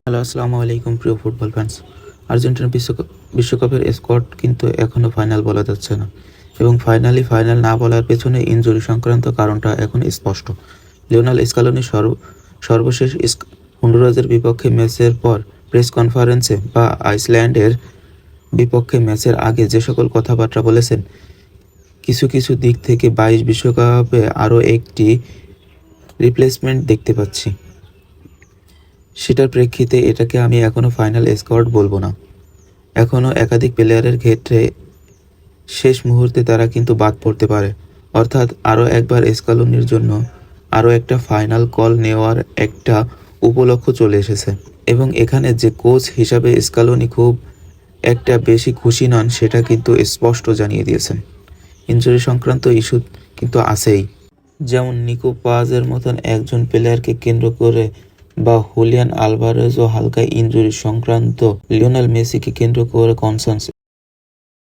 Hello, আসসালামু আলাইকুম প্রিয় ফুটবল ফ্যান্স। আর্জেন্টিনা বিশ্বকাপের স্কোয়াড কিন্তু এখনও ফাইনাল বলা যাচ্ছে না, এবং ফাইনাল না বলার পেছনে ইনজুরি সংক্রান্ত কারণটা এখন স্পষ্ট। লিওনেল স্কালোনি সর্বশেষ হন্ডুরাসের বিপক্ষে ম্যাচের পর প্রেস কনফারেন্সে বা আইসল্যান্ডের বিপক্ষে ম্যাচের আগে যে সকল কথাবার্তা বলেছেন, কিছু কিছু দিক থেকে বিশ্বকাপে আরও একটি রিপ্লেসমেন্ট দেখতে পাচ্ছি। সেটার প্রেক্ষিতে এটাকে আমি এখনও ফাইনাল স্কোয়াড বলবো না। এখনও একাধিক প্লেয়ারের ক্ষেত্রে শেষ মুহূর্তে তারা কিন্তু বাদ পড়তে পারে, অর্থাৎ আরও একবার স্কালোনির জন্য আরও একটা ফাইনাল কল নেওয়ার একটা উপলক্ষ চলে এসেছে। এবং এখানে যে কোচ হিসাবে স্কালোনি খুব একটা বেশি খুশি নন সেটা কিন্তু স্পষ্ট জানিয়ে দিয়েছেন। ইনজুরি সংক্রান্ত ইস্যু কিন্তু আছেই, যেমন নিকো পাজের মতন একজন প্লেয়ারকে কেন্দ্র করে, বা হুলিয়ান আলভারেজও হালকা ইনজুরি সংক্রান্ত, লিওনেল মেসিকে কেন্দ্র করে কনসার্নস